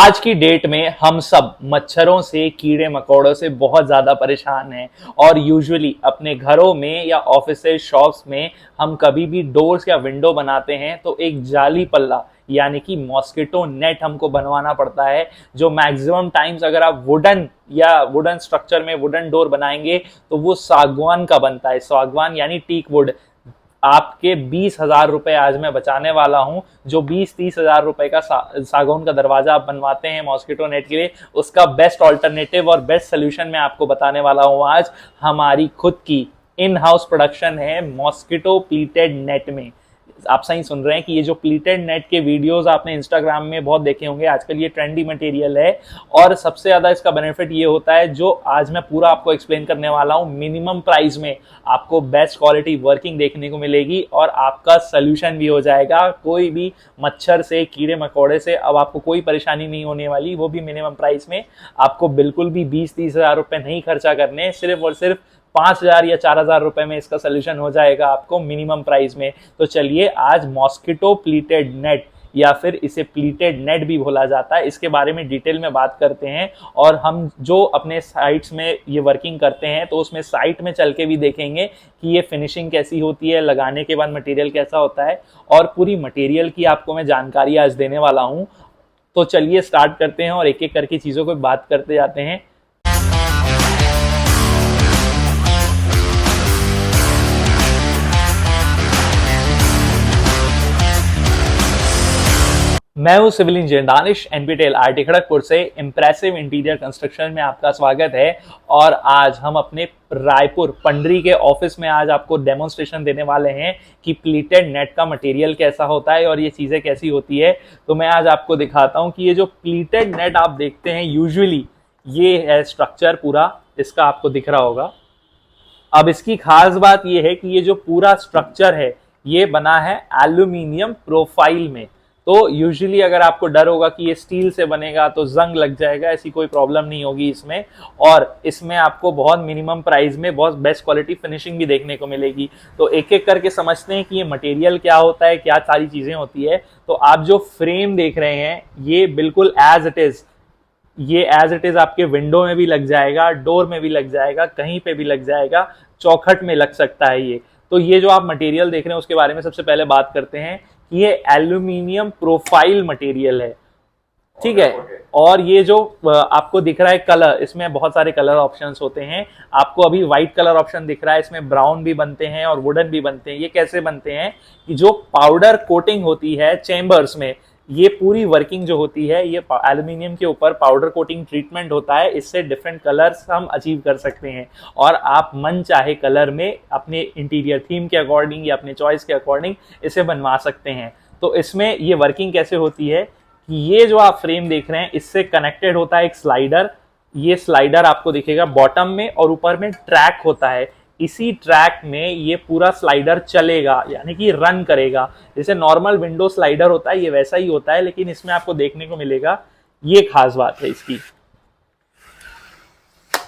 आज की डेट में हम सब मच्छरों से, कीड़े मकोड़ों से बहुत ज़्यादा परेशान हैं और यूजुअली अपने घरों में या ऑफिसेज, शॉप्स में हम कभी भी डोर्स या विंडो बनाते हैं तो एक जाली पल्ला यानी कि मॉस्किटो नेट हमको बनवाना पड़ता है, जो मैक्सिमम टाइम्स अगर आप वुडन स्ट्रक्चर में वुडन डोर बनाएंगे तो वो सागवान का बनता है। सागवान यानी टीक वुड। आपके 20,000 रुपए आज मैं बचाने वाला हूं। जो 20-30 हजार रुपए का सागौन का दरवाजा आप बनवाते हैं मॉस्किटो नेट के लिए, उसका बेस्ट ऑल्टरनेटिव और बेस्ट सोल्यूशन मैं आपको बताने वाला हूं आज। हमारी खुद की इन हाउस प्रोडक्शन है मॉस्किटो प्लीटेड नेट में। आप सही सुन रहे हैं कि ये जो प्लीटेड नेट के वीडियोस आपने इंस्टाग्राम में बहुत देखे होंगे, आजकल ये ट्रेंडी मटेरियल है और सबसे ज्यादा इसका बेनिफिट ये होता है, जो आज मैं पूरा आपको एक्सप्लेन करने वाला हूं। मिनिमम प्राइस में आपको बेस्ट क्वालिटी वर्किंग देखने को मिलेगी और आपका सोल्यूशन भी हो जाएगा। कोई भी मच्छर से, कीड़े मकोड़े से अब आपको कोई परेशानी नहीं होने वाली, वो भी मिनिमम प्राइस में। आपको बिल्कुल भी 20-30 हजार रुपए नहीं खर्चा करने, सिर्फ और सिर्फ 5,000 या 4,000 रुपए में इसका सोल्यूशन हो जाएगा आपको मिनिमम प्राइस में। तो चलिए आज मॉस्किटो प्लीटेड नेट या फिर इसे प्लीटेड नेट भी बोला जाता है, इसके बारे में डिटेल में बात करते हैं। और हम जो अपने साइट्स में ये वर्किंग करते हैं तो उसमें साइट में चल के भी देखेंगे कि ये फिनिशिंग कैसी होती है, लगाने के बाद मटेरियल कैसा होता है, और पूरी मटेरियल की आपको मैं जानकारी आज देने वाला हूँ। तो चलिए स्टार्ट करते हैं और एक एक करके चीज़ों को बात करते जाते हैं। मैं हूं civil engineer Danish, NPTEL IIT Kharagpur से। इंप्रेसिव इंटीरियर कंस्ट्रक्शन में आपका स्वागत है। और आज हम अपने रायपुर पंडरी के ऑफिस में आज आपको डेमोन्स्ट्रेशन देने वाले हैं कि प्लीटेड नेट का मटेरियल कैसा होता है और ये चीज़ें कैसी होती है। तो मैं आज आपको दिखाता हूं कि ये जो प्लीटेड नेट आप देखते हैं, यूजुअली ये है स्ट्रक्चर पूरा, इसका आपको दिख रहा होगा। अब इसकी खास बात ये है कि ये जो पूरा स्ट्रक्चर है ये बना है एल्यूमिनियम प्रोफाइल में। तो यूजुअली अगर आपको डर होगा कि ये स्टील से बनेगा तो जंग लग जाएगा, ऐसी कोई प्रॉब्लम नहीं होगी इसमें। और इसमें आपको बहुत मिनिमम प्राइस में बहुत बेस्ट क्वालिटी फिनिशिंग भी देखने को मिलेगी। तो एक एक करके समझते हैं कि ये मटेरियल क्या होता है, क्या सारी चीज़ें होती है। तो आप जो फ्रेम देख रहे हैं ये बिल्कुल एज इट इज़ आपके विंडो में भी लग जाएगा, डोर में भी लग जाएगा, कहीं पे भी लग जाएगा, चौखट में लग सकता है ये। तो ये जो आप मटेरियल देख रहे हैं उसके बारे में सबसे पहले बात करते हैं। ये एल्यूमिनियम प्रोफाइल मटेरियल है, ठीक है। और ये जो आपको दिख रहा है कलर, इसमें बहुत सारे कलर ऑप्शंस होते हैं। आपको अभी व्हाइट कलर ऑप्शन दिख रहा है, इसमें ब्राउन भी बनते हैं और वुडन भी बनते हैं। ये कैसे बनते हैं कि जो पाउडर कोटिंग होती है चेम्बर्स में, ये पूरी वर्किंग जो होती है ये एल्यूमिनियम के ऊपर पाउडर कोटिंग ट्रीटमेंट होता है। इससे डिफरेंट कलर्स हम अचीव कर सकते हैं और आप मन चाहे कलर में अपने इंटीरियर थीम के अकॉर्डिंग या अपने चॉइस के अकॉर्डिंग इसे बनवा सकते हैं। तो इसमें ये वर्किंग कैसे होती है कि ये जो आप फ्रेम देख रहे हैं इससे कनेक्टेड होता है एक स्लाइडर। ये स्लाइडर आपको दिखेगा बॉटम में और ऊपर में ट्रैक होता है। इसी ट्रैक में ये पूरा स्लाइडर चलेगा, यानी कि रन करेगा। जैसे नॉर्मल विंडो स्लाइडर होता है ये वैसा ही होता है, लेकिन इसमें आपको देखने को मिलेगा ये खास बात है इसकी।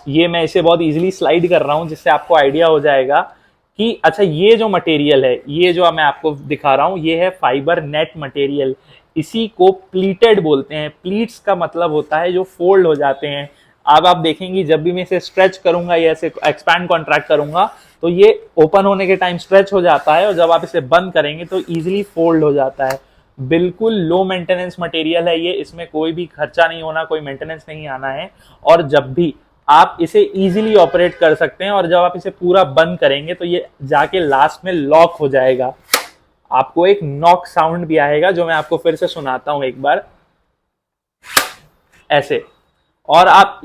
ये मैं इसे बहुत इजीली स्लाइड कर रहा हूं जिससे आपको आइडिया हो जाएगा कि अच्छा ये जो मटेरियल है, ये जो मैं आपको दिखा रहा हूं, ये है फाइबर नेट मटेरियल। इसी को प्लीटेड बोलते हैं। प्लीट्स का मतलब होता है जो फोल्ड हो जाते हैं। अब आप देखेंगे जब भी मैं इसे स्ट्रेच करूंगा या ऐसे एक्सपैंड कॉन्ट्रैक्ट करूंगा तो ये ओपन होने के टाइम स्ट्रेच हो जाता है और जब आप इसे बंद करेंगे तो इजीली फोल्ड हो जाता है। बिल्कुल लो मेंटेनेंस मटेरियल है ये, इसमें कोई भी खर्चा नहीं होना, कोई मेंटेनेंस नहीं आना है। और जब भी आप इसे इजीली ऑपरेट कर सकते हैं और जब आप इसे पूरा बंद करेंगे तो ये जाके लास्ट में लॉक हो जाएगा। आपको एक नॉक साउंड भी आएगा जो मैं आपको फिर से सुनाता हूं एक बार, ऐसे। और आप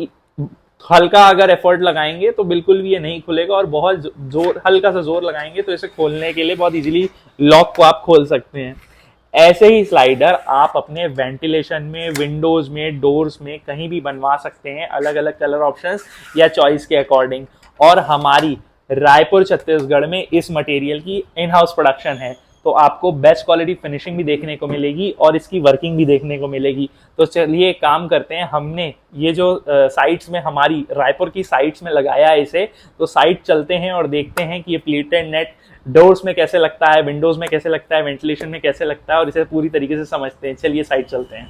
हल्का अगर एफर्ट लगाएंगे तो बिल्कुल भी ये नहीं खुलेगा और बहुत जोर, हल्का सा जोर लगाएंगे तो इसे खोलने के लिए बहुत इजीली लॉक को आप खोल सकते हैं। ऐसे ही स्लाइडर आप अपने वेंटिलेशन में, विंडोज में, डोर्स में कहीं भी बनवा सकते हैं, अलग अलग कलर ऑप्शंस या चॉइस के अकॉर्डिंग। और हमारी रायपुर छत्तीसगढ़ में इस मटेरियल की इन हाउस प्रोडक्शन है, तो आपको बेस्ट क्वालिटी फिनिशिंग भी देखने को मिलेगी और इसकी वर्किंग भी देखने को मिलेगी। तो चलिए एक काम करते हैं, हमने ये जो साइट्स में, हमारी रायपुर की साइट्स में लगाया है इसे, तो साइट चलते हैं और देखते हैं कि ये प्लीटेड नेट डोर्स में कैसे लगता है, विंडोज में कैसे लगता है, वेंटिलेशन में कैसे लगता है, और इसे पूरी तरीके से समझते हैं। चलिए साइट चलते हैं।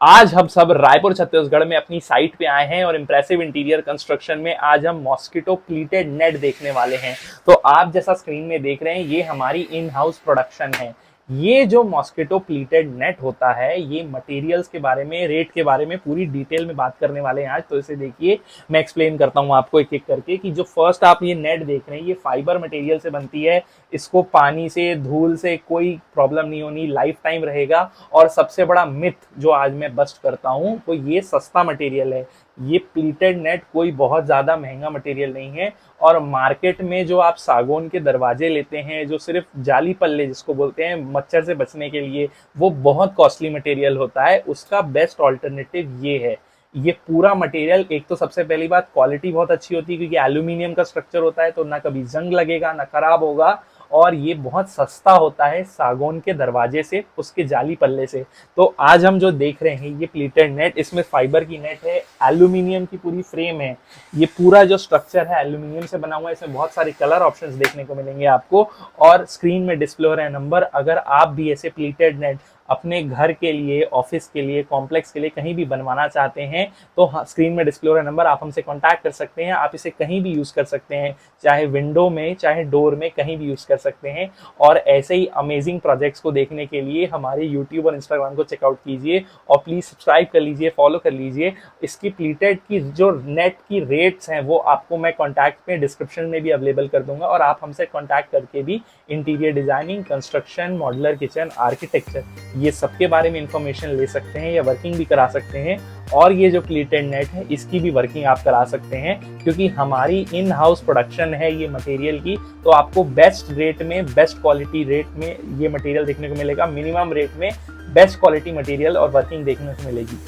आज हम सब रायपुर छत्तीसगढ़ में अपनी साइट पे आए हैं और इम्प्रेसिव इंटीरियर कंस्ट्रक्शन में आज हम मॉस्किटो प्लीटेड नेट देखने वाले हैं। तो आप जैसा स्क्रीन में देख रहे हैं ये हमारी इन हाउस प्रोडक्शन है। ये जो मॉस्किटो प्लीटेड नेट होता है ये मटेरियल्स के बारे में, रेट के बारे में पूरी डिटेल में बात करने वाले हैं आज। तो इसे देखिए, मैं एक्सप्लेन करता हूँ आपको एक एक करके कि जो फर्स्ट आप ये नेट देख रहे हैं ये फाइबर मटेरियल से बनती है। इसको पानी से, धूल से कोई प्रॉब्लम नहीं होनी, लाइफ टाइम रहेगा। और सबसे बड़ा मिथ जो आज मैं बस्ट करता हूँ वो ये सस्ता मटेरियल है। ये प्लीटेड नेट कोई बहुत ज़्यादा महंगा मटेरियल नहीं है। और मार्केट में जो आप सागौन के दरवाजे लेते हैं, जो सिर्फ जाली पल्ले जिसको बोलते हैं मच्छर से बचने के लिए, वो बहुत कॉस्टली मटेरियल होता है। उसका बेस्ट ऑल्टरनेटिव ये है। ये पूरा मटेरियल, एक तो सबसे पहली बात क्वालिटी बहुत अच्छी होती है क्योंकि एल्यूमिनियम का स्ट्रक्चर होता है, तो ना कभी जंग लगेगा ना खराब होगा। और ये बहुत सस्ता होता है सागौन के दरवाजे से, उसके जाली पल्ले से। तो आज हम जो देख रहे हैं ये प्लीटेड नेट, इसमें फाइबर की नेट है, एल्यूमिनियम की पूरी फ्रेम है। ये पूरा जो स्ट्रक्चर है एल्यूमिनियम से बना हुआ है। इसमें बहुत सारे कलर ऑप्शंस देखने को मिलेंगे आपको। और स्क्रीन में डिस्प्ले हो रहा है नंबर। अगर आप भी ऐसे प्लीटेड नेट अपने घर के लिए, ऑफिस के लिए, कॉम्प्लेक्स के लिए कहीं भी बनवाना चाहते हैं तो स्क्रीन में डिस्प्ले हो रहा नंबर, आप हमसे कांटेक्ट कर सकते हैं। आप इसे कहीं भी यूज़ कर सकते हैं, चाहे विंडो में, चाहे डोर में, कहीं भी यूज़ कर सकते हैं। और ऐसे ही अमेजिंग प्रोजेक्ट्स को देखने के लिए हमारे यूट्यूब और इंस्टाग्राम को चेकआउट कीजिए और प्लीज़ सब्सक्राइब कर लीजिए, फॉलो कर लीजिए। इसकी प्लीटेड की जो नेट की रेट्स हैं वो आपको मैं कॉन्टैक्ट में, डिस्क्रिप्शन में भी अवेलेबल कर दूंगा। और आप हमसे कॉन्टैक्ट करके भी interior designing, construction, modular kitchen, architecture, ये सब के बारे में इंफॉर्मेशन ले सकते हैं या वर्किंग भी करा सकते हैं। और ये जो प्लीटेड नेट है इसकी भी वर्किंग आप करा सकते हैं क्योंकि हमारी इन हाउस प्रोडक्शन है ये मटेरियल की। तो आपको बेस्ट रेट में, बेस्ट क्वालिटी रेट में ये मटेरियल देखने को मिलेगा। मिनिमम रेट में बेस्ट क्वालिटी मटेरियल और वर्किंग देखने को मिलेगी।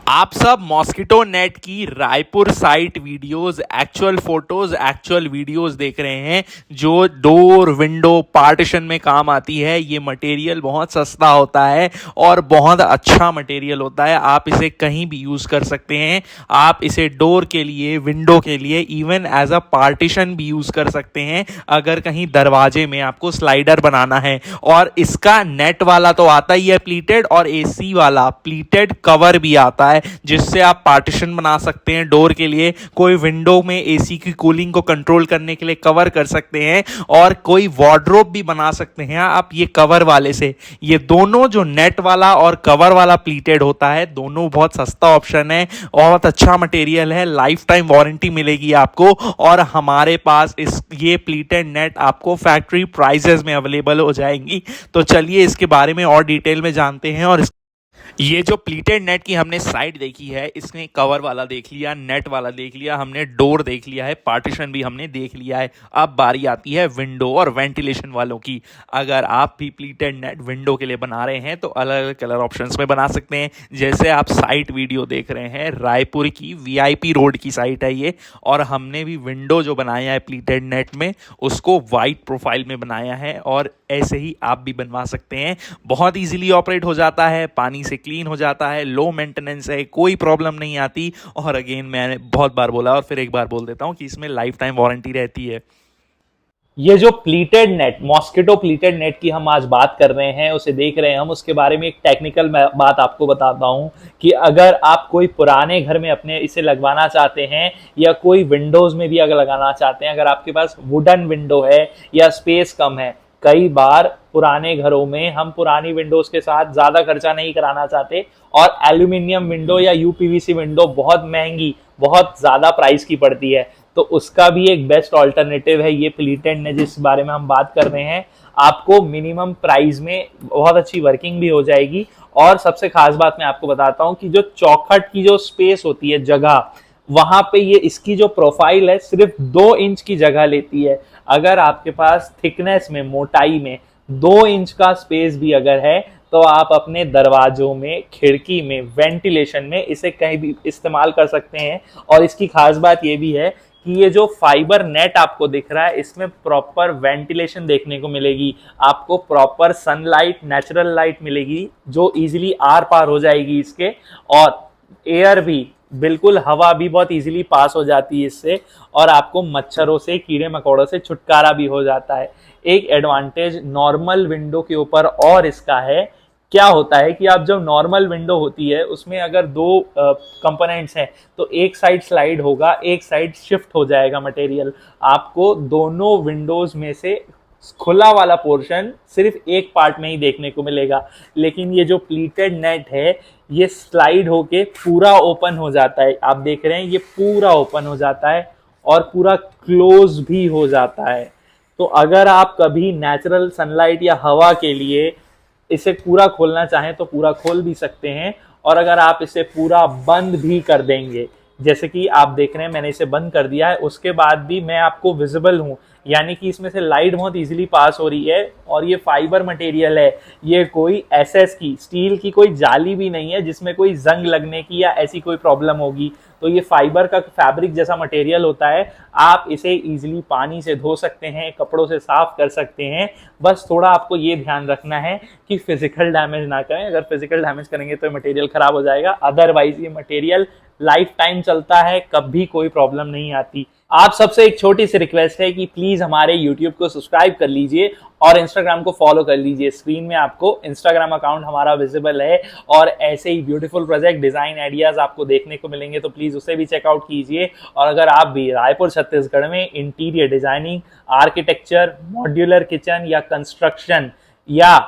आप सब मॉस्किटो नेट की Raipur site videos, actual photos, actual videos देख रहे हैं जो डोर, विंडो, पार्टीशन में काम आती है। ये मटेरियल बहुत सस्ता होता है और बहुत अच्छा मटेरियल होता है। आप इसे कहीं भी यूज़ कर सकते हैं। आप इसे डोर के लिए, विंडो के लिए, इवन एज अ पार्टीशन भी यूज़ कर सकते हैं अगर कहीं दरवाजे में आपको स्लाइडर बनाना है। और इसका नेट वाला तो आता ही है प्लीटेड, और एसी वाला प्लीटेड कवर भी आता है जिससे आप पार्टीशन बना सकते हैं डोर के लिए। कोई विंडो में एसी की कूलिंग को कंट्रोल करने के लिए कवर कर सकते हैं और कोई वार्डरोब भी बना सकते हैं आप ये कवर वाले से। ये दोनों जो नेट वाला और कवर वाला प्लीटेड होता है, दोनों बहुत सस्ता ऑप्शन है, बहुत अच्छा मटेरियल है, लाइफ टाइम वारंटी मिलेगी आपको। और हमारे पास ये प्लीटेड नेट आपको फैक्ट्री प्राइसेस में अवेलेबल हो जाएंगी। तो चलिए इसके बारे में और डिटेल में जानते हैं। और ये जो प्लीटेड नेट की हमने साइड देखी है, इसमें कवर वाला देख लिया, नेट वाला देख लिया, हमने डोर देख लिया है, पार्टीशन भी हमने देख लिया है। अब बारी आती है विंडो और वेंटिलेशन वालों की। अगर आप भी प्लीटेड नेट विंडो के लिए बना रहे हैं तो अलग अलग कलर ऑप्शंस में बना सकते हैं। जैसे आप साइट वीडियो देख रहे हैं, रायपुर की वीआईपी रोड की साइट है ये, और हमने भी विंडो जो बनाया है प्लीटेड नेट में उसको वाइट प्रोफाइल में बनाया है। और ऐसे ही आप भी बनवा सकते हैं। बहुत ईजिली ऑपरेट हो जाता है, पानी से क्लीन हो जाता है, लो मेंटेनेंस है, कोई प्रॉब्लम नहीं आती। और अगेन मैंने बहुत बार बोला और फिर एक बार बोल देता हूं कि इसमें लाइफ टाइम वारंटी रहती है। ये जो pleated net, mosquito pleated net की हम आज बात कर रहे हैं, उसे देख रहे हैं हम, उसके बारे में एक टेक्निकल बात आपको बताता हूं कि अगर आप कोई पुराने घर में अपने इसे लगवाना चाहते हैं या कोई विंडोज में भी अगर लगाना चाहते हैं, अगर आपके पास वुडन विंडो है या स्पेस कम है, कई बार पुराने घरों में हम पुरानी विंडोज के साथ ज्यादा खर्चा नहीं कराना चाहते और एल्यूमिनियम विंडो या यूपीवीसी विंडो बहुत महंगी, बहुत ज्यादा प्राइस की पड़ती है। तो उसका भी एक बेस्ट ऑल्टरनेटिव है ये प्लीटेड नेट जिस बारे में हम बात कर रहे हैं। आपको मिनिमम प्राइस में बहुत अच्छी वर्किंग भी हो जाएगी। और सबसे खास बात मैं आपको बताता हूं कि जो चौखट की जो स्पेस होती है, जगह, वहां पे ये इसकी जो प्रोफाइल है सिर्फ 2 इंच की जगह लेती है। अगर आपके पास थिकनेस में, मोटाई में 2 इंच का स्पेस भी अगर है तो आप अपने दरवाजों में, खिड़की में, वेंटिलेशन में इसे कहीं भी इस्तेमाल कर सकते हैं। और इसकी खास बात ये भी है कि ये जो फाइबर नेट आपको दिख रहा है इसमें प्रॉपर वेंटिलेशन देखने को मिलेगी। आपको प्रॉपर सनलाइट, नेचुरल लाइट मिलेगी जो इजीली आर पार हो जाएगी इसके। और एयर भी, बिल्कुल हवा भी बहुत इजीली पास हो जाती है इससे। और आपको मच्छरों से, कीड़े मकोड़ों से छुटकारा भी हो जाता है। एक एडवांटेज नॉर्मल विंडो के ऊपर और इसका है क्या होता है कि आप जब नॉर्मल विंडो होती है उसमें अगर दो कंपोनेंट्स हैं तो एक साइड स्लाइड होगा, एक साइड शिफ्ट हो जाएगा मटेरियल। आपको दोनों विंडोज में से खुला वाला पोर्शन सिर्फ एक पार्ट में ही देखने को मिलेगा, लेकिन ये जो प्लीटेड नेट है ये स्लाइड होके पूरा ओपन हो जाता है। आप देख रहे हैं ये पूरा ओपन हो जाता है और पूरा क्लोज भी हो जाता है। तो अगर आप कभी नेचुरल सनलाइट या हवा के लिए इसे पूरा खोलना चाहें तो पूरा खोल भी सकते हैं, और अगर आप इसे पूरा बंद भी कर देंगे, जैसे कि आप देख रहे हैं मैंने इसे बंद कर दिया है, उसके बाद भी मैं आपको विजिबल हूं, यानी कि इसमें से लाइट बहुत इजीली पास हो रही है। और ये फाइबर मटेरियल है, ये कोई एसएस की स्टील की कोई जाली भी नहीं है जिसमें कोई जंग लगने की या ऐसी कोई प्रॉब्लम होगी। तो ये फाइबर का फैब्रिक जैसा मटेरियल होता है, आप इसे इजीली पानी से धो सकते हैं, कपड़ों से साफ कर सकते हैं। बस थोड़ा आपको ये ध्यान रखना है कि फिजिकल डैमेज ना करें, अगर फिजिकल डैमेज करेंगे तो मटेरियल खराब हो जाएगा, अदरवाइज ये मटेरियल लाइफ टाइम चलता है, कभी कोई प्रॉब्लम नहीं आती। आप सबसे एक छोटी सी रिक्वेस्ट है कि प्लीज हमारे YouTube को सब्सक्राइब कर लीजिए और Instagram को फॉलो कर लीजिए। स्क्रीन में आपको Instagram अकाउंट हमारा विजिबल है, और ऐसे ही ब्यूटीफुल प्रोजेक्ट डिजाइन आइडियाज आपको देखने को मिलेंगे, तो प्लीज उसे भी चेकआउट कीजिए। और अगर आप भी रायपुर छत्तीसगढ़ में interior designing, architecture, modular kitchen या कंस्ट्रक्शन या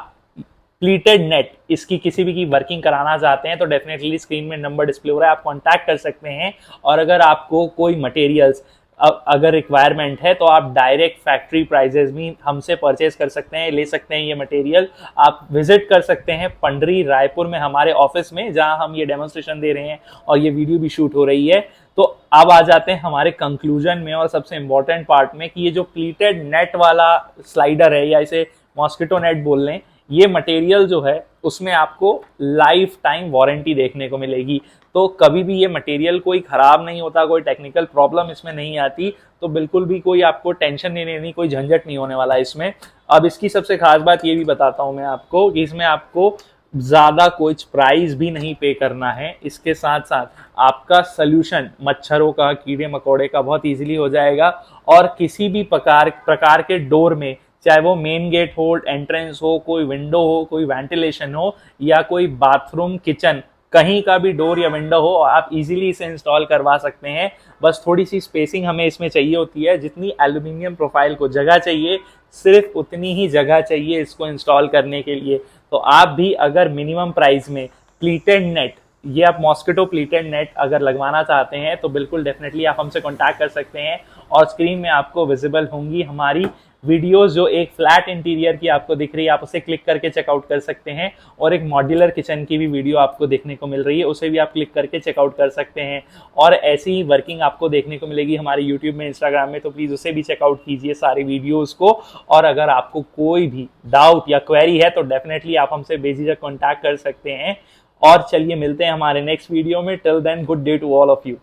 प्लीटेड नेट इसकी किसी भी की वर्किंग कराना चाहते हैं तो डेफिनेटली स्क्रीन में नंबर डिस्प्ले हो रहा है, आप कांटेक्ट कर सकते हैं। और अगर आपको कोई मटेरियल्स अगर रिक्वायरमेंट है तो आप डायरेक्ट फैक्ट्री प्राइजेस भी हमसे परचेज कर सकते हैं, ले सकते हैं ये मटेरियल। आप विजिट कर सकते हैं पंडरी रायपुर में हमारे ऑफिस में, जहां हम ये डेमोन्स्ट्रेशन दे रहे हैं और ये वीडियो भी शूट हो रही है। तो अब आ जाते हैं हमारे कंक्लूजन में और सबसे इंपॉर्टेंट पार्ट में कि ये जो प्लीटेड नेट वाला स्लाइडर है, या इसे मॉस्किटो नेट बोल लें, ये मटेरियल जो है उसमें आपको लाइफ टाइम वारंटी देखने को मिलेगी। तो कभी भी ये मटेरियल कोई खराब नहीं होता, कोई टेक्निकल प्रॉब्लम इसमें नहीं आती, तो बिल्कुल भी कोई आपको टेंशन नहीं लेनी, कोई झंझट नहीं होने वाला इसमें। अब इसकी सबसे खास बात ये भी बताता हूं मैं आपको कि इसमें आपको ज़्यादा कुछ प्राइस भी नहीं पे करना है। इसके साथ साथ आपका सल्यूशन मच्छरों का, कीड़े मकोड़े का बहुत इजीली हो जाएगा, और किसी भी प्रकार के डोर में, चाहे वो मेन गेट हो, एंट्रेंस हो, कोई विंडो हो, कोई वेंटिलेशन हो, या कोई बाथरूम, किचन, कहीं का भी डोर या विंडो हो, आप इजीली इसे इंस्टॉल करवा सकते हैं। बस थोड़ी सी स्पेसिंग हमें इसमें चाहिए होती है, जितनी एल्यूमिनियम प्रोफाइल को जगह चाहिए सिर्फ उतनी ही जगह चाहिए इसको इंस्टॉल करने के लिए। तो आप भी अगर मिनिमम प्राइस में प्लीटेड नेट, ये आप मॉस्किटो प्लीटेड नेट अगर लगवाना चाहते हैं तो बिल्कुल डेफिनेटली आप हमसे कांटेक्ट कर सकते हैं। और स्क्रीन में आपको विजिबल होंगी हमारी वीडियोस, जो एक फ्लैट इंटीरियर की आपको दिख रही है, आप उसे क्लिक करके चेकआउट कर सकते हैं, और एक मॉड्यूलर किचन की भी वीडियो आपको देखने को मिल रही है, उसे भी आप क्लिक करके चेकआउट कर सकते हैं। और ऐसी ही वर्किंग आपको देखने को मिलेगी हमारे यूट्यूब में, इंस्टाग्राम में, तो प्लीज़ उसे भी चेकआउट कीजिए सारी वीडियोज़ को। और अगर आपको कोई भी डाउट या क्वेरी है तो डेफिनेटली आप हमसे बेझिझक कॉन्टैक्ट कर सकते हैं। और चलिए मिलते हैं हमारे नेक्स्ट वीडियो में। Till then, good day to all of you.